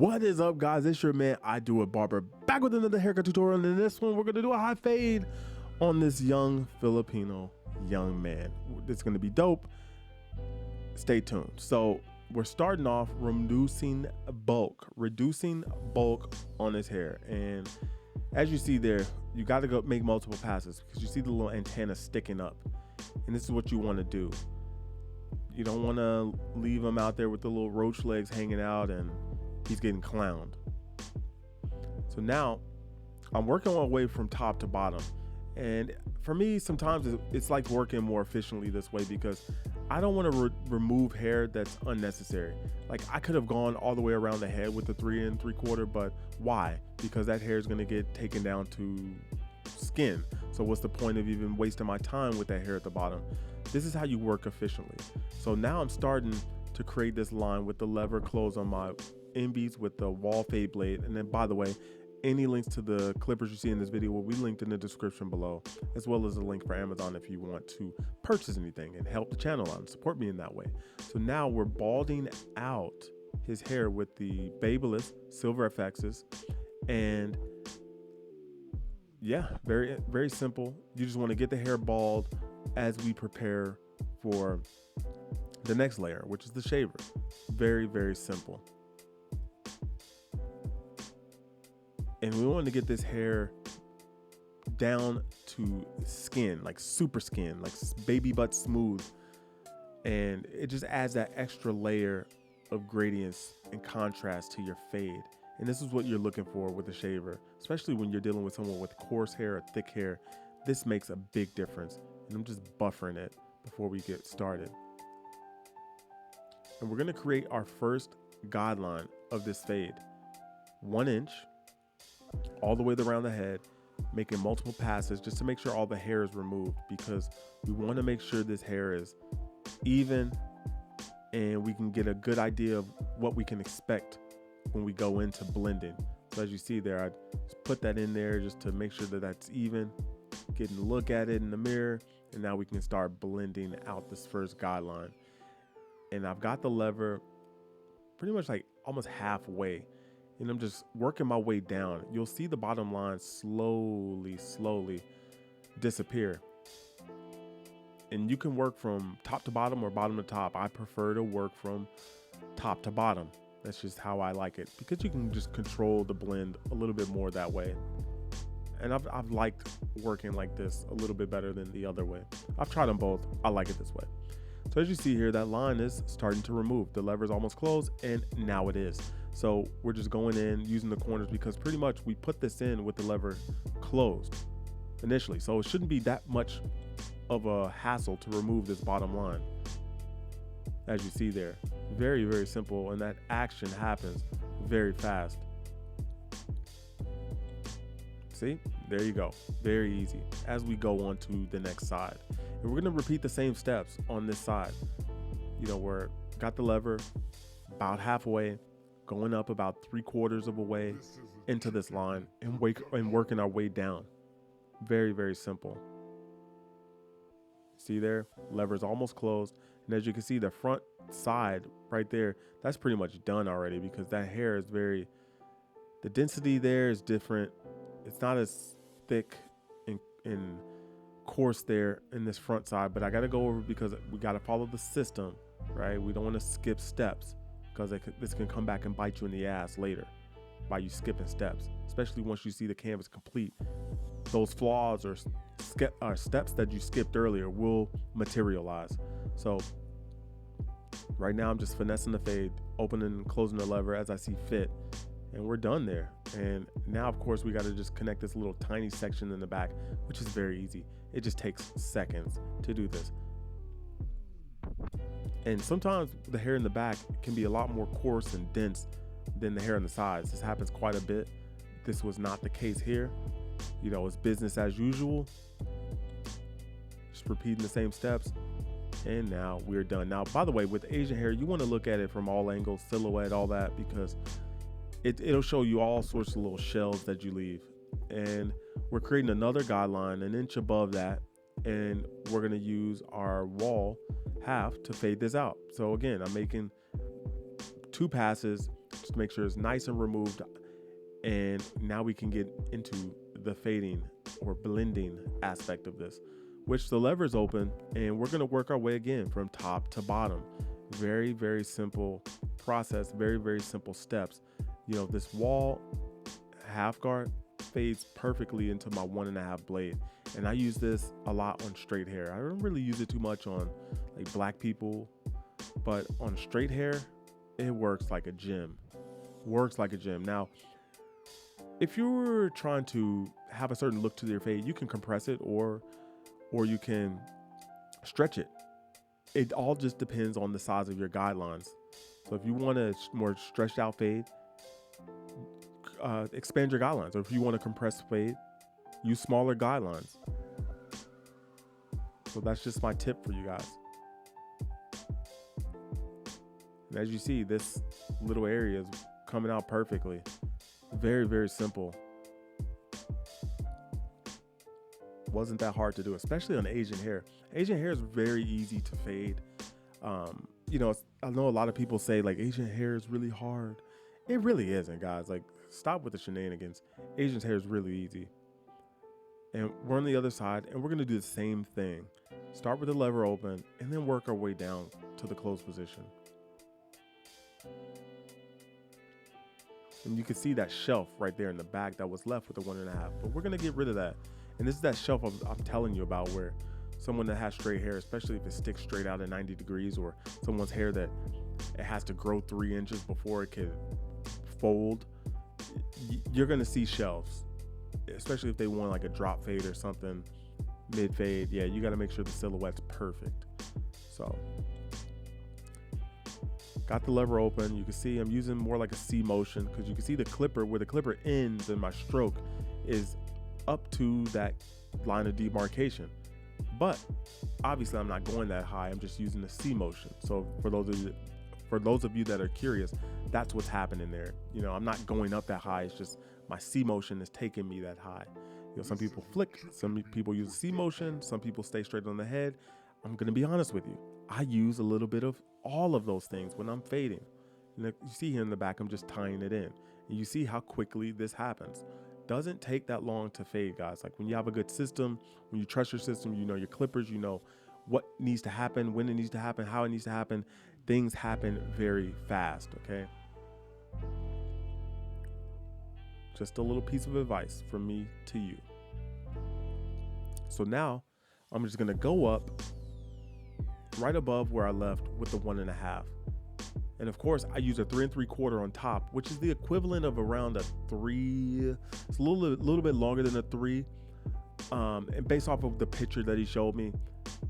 What is up, guys? It's your man, I Do It Barber, back with another haircut tutorial. And in this one, we're gonna do a high fade on this young Filipino young man. It's gonna be dope. Stay tuned. So we're starting off reducing bulk on his hair. And as you see there, you got to go make multiple passes because you see the little antenna sticking up. And this is what you want to do. You don't want to leave him out there with the little roach legs hanging out and he's getting clowned. So now I'm working my way from top to bottom. And for me, sometimes it's like working more efficiently this way because I don't want to remove hair that's unnecessary. Like I could have gone all the way around the head with the 3 3/4, but why? Because that hair is going to get taken down to skin. So what's the point of even wasting my time with that hair at the bottom? This is how you work efficiently. So now I'm starting to create this line with the lever closed on my MBs with the wall fade blade. And then, by the way, any links to the clippers you see in this video will be linked in the description below, as well as a link for Amazon if you want to purchase anything and help the channel out and support me in that way. So now we're balding out his hair with the Babyliss Silver FXs. And yeah, very, very simple. You just want to get the hair bald as we prepare for the next layer, which is the shaver. Very, very simple. And we want to get this hair down to skin, like super skin, like baby butt smooth. And it just adds that extra layer of gradients and contrast to your fade. And this is what you're looking for with a shaver, especially when you're dealing with someone with coarse hair or thick hair. This makes a big difference. And I'm just buffering it before we get started. And we're going to create our first guideline of this fade. 1 inch. All the way around the head, making multiple passes just to make sure all the hair is removed, because we want to make sure this hair is even and we can get a good idea of what we can expect when we go into blending. So as you see there, I just put that in there just to make sure that that's even, getting a look at it in the mirror, and now we can start blending out this first guideline. And I've got the lever pretty much like almost halfway. And I'm just working my way down. You'll see the bottom line slowly disappear. And you can work from top to bottom or bottom to top. I prefer to work from top to bottom. That's just how I like it, because you can just control the blend a little bit more that way. And I've liked working like this a little bit better than the other way. I've tried them both. I like it this way. So as you see here, that line is starting to remove. The lever is almost closed, and now it is. So we're just going in using the corners because pretty much we put this in with the lever closed initially. So it shouldn't be that much of a hassle to remove this bottom line. As you see there, very, very simple. And that action happens very fast. See, there you go. Very easy as we go on to the next side. And we're going to repeat the same steps on this side. You know, we're got the lever about halfway, going up about 3/4 of a way into this line and working our way down. Very, very simple. See there, lever's almost closed. And as you can see, the front side right there, that's pretty much done already, because that hair is the density there is different. It's not as thick and coarse there in this front side, but I got to go over because we got to follow the system, right? We don't want to skip steps, because this can come back and bite you in the ass later by you skipping steps, especially once you see the canvas complete. Those flaws or steps that you skipped earlier will materialize. So right now I'm just finessing the fade, opening and closing the lever as I see fit, and we're done there. And now, of course, we got to just connect this little tiny section in the back, which is very easy. It just takes seconds to do this. And sometimes the hair in the back can be a lot more coarse and dense than the hair on the sides. This happens quite a bit. This was not the case here. You know, it's business as usual. Just repeating the same steps. And now we're done. Now, by the way, with Asian hair, you want to look at it from all angles, silhouette, all that, because it'll show you all sorts of little shells that you leave. And we're creating another guideline 1 inch above that, and we're going to use our wall half to fade this out. So again, I'm making 2 passes just to make sure it's nice and removed. And now we can get into the fading or blending aspect of this, which the lever is open, and we're going to work our way again from top to bottom. Very, very simple process, very, very simple steps. This wall half guard fades perfectly into my 1.5 blade. And I use this a lot on straight hair. I don't really use it too much on like black people, but on straight hair, it works like a gem. Now, if you're trying to have a certain look to your fade, you can compress it or you can stretch it. It all just depends on the size of your guidelines. So if you want a more stretched out fade, expand your guidelines. Or if you want a compressed fade, use smaller guidelines. So that's just my tip for you guys. And as you see, this little area is coming out perfectly. Very, very simple. Wasn't that hard to do, especially on Asian hair. Asian hair is very easy to fade. I know a lot of people say like Asian hair is really hard. It really isn't, guys. Like, stop with the shenanigans. Asian's hair is really easy. And we're on the other side, and we're going to do the same thing. Start with the lever open, and then work our way down to the closed position. And you can see that shelf right there in the back that was left with the 1.5. But we're going to get rid of that. And this is that shelf I'm telling you about, where someone that has straight hair, especially if it sticks straight out at 90 degrees, or someone's hair that it has to grow 3 inches before it can fold, you're going to see shelves, especially if they want like a drop fade or something mid fade. Yeah, you got to make sure the silhouette's perfect. So got the lever open. You can see I'm using more like a C motion, because you can see the clipper, where the clipper ends in my stroke, is up to that line of demarcation. But obviously I'm not going that high. I'm just using the C motion. So for those of you that are curious, that's what's happening there. I'm not going up that high. It's just my C motion is taking me that high. Some people flick, some people use C motion, some people stay straight on the head. I'm going to be honest with you. I use a little bit of all of those things when I'm fading. You see here in the back, I'm just tying it in. And you see how quickly this happens. Doesn't take that long to fade, guys. Like, when you have a good system, when you trust your system, you know your clippers, you know what needs to happen, when it needs to happen, how it needs to happen. Things happen very fast, okay? Just a little piece of advice from me to you. So now I'm just gonna go up right above where I left with the 1.5. And of course, I use a 3 3/4 on top, which is the equivalent of around a 3. It's a little bit longer than a 3. And based off of the picture that he showed me,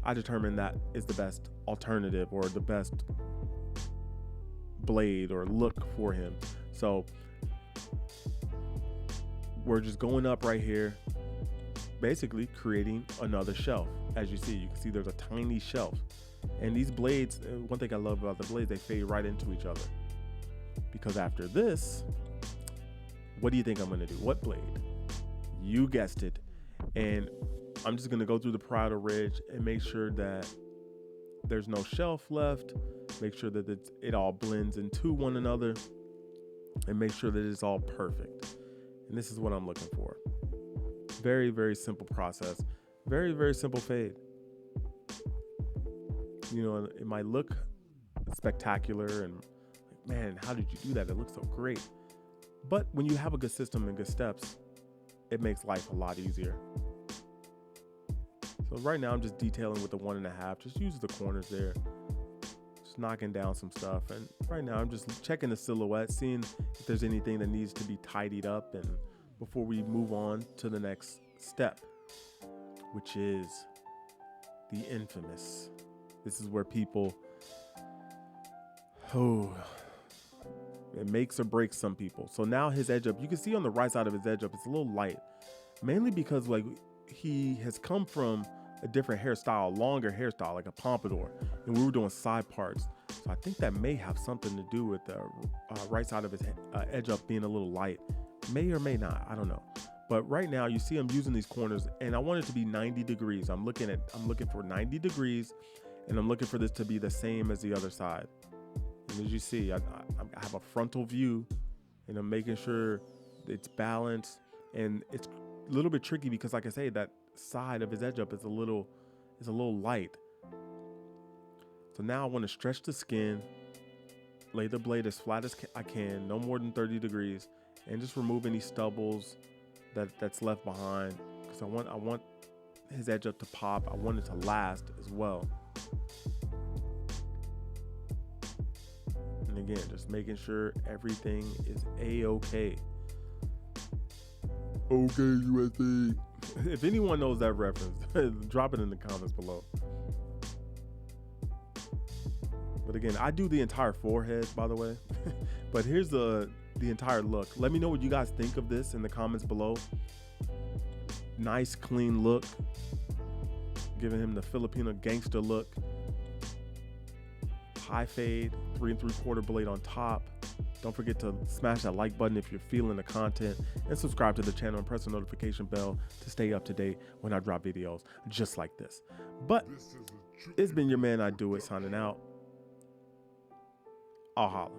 I determined that is the best alternative, or the best blade or look for him. So we're just going up right here, basically creating another shelf. As you can see there's a tiny shelf. And these blades, one thing I love about the blades, they fade right into each other. Because after this, what do you think I'm gonna do? What blade? You guessed it. And I'm just gonna go through the parietal ridge and make sure that there's no shelf left. Make sure that it all blends into one another, and make sure that it's all perfect. And this is what I'm looking for. Very, very simple process. Very, very simple fade. It might look spectacular and like, man, how did you do that? It looks so great. But when you have a good system and good steps, it makes life a lot easier. So right now I'm just detailing with the 1.5. Just use the corners there. Just knocking down some stuff. And right now I'm just checking the silhouette, seeing if there's anything that needs to be tidied up, and before we move on to the next step, which is the infamous. This is where people, it makes or breaks some people. So now his edge up, you can see on the right side of his edge up, it's a little light, mainly because like he has come from a different hairstyle, longer hairstyle, like a pompadour, and we were doing side parts. So I think that may have something to do with the right side of his edge up being a little light. May or may not, I don't know. But right now you see I'm using these corners, and I want it to be 90 degrees. I'm looking for 90 degrees, and I'm looking for this to be the same as the other side. And as you see, I have a frontal view, and I'm making sure it's balanced. And it's a little bit tricky because, like I say, that side of his edge up is a little light. So now I want to stretch the skin, lay the blade as flat as I can, no more than 30 degrees, and just remove any stubbles that's left behind, because I want his edge up to pop. I want it to last as well. And again, just making sure everything is a-okay. Okay, USA. If anyone knows that reference, drop it in the comments below. But again, I do the entire forehead, by the way. But here's the entire look. Let me know what you guys think of this in the comments below. Nice, clean look. Giving him the Filipino gangster look. High fade, 3 3/4 blade on top. Don't forget to smash that like button if you're feeling the content, and subscribe to the channel and press the notification bell to stay up to date when I drop videos just like this. But it's been your man, I Do It, signing out. I'll holla.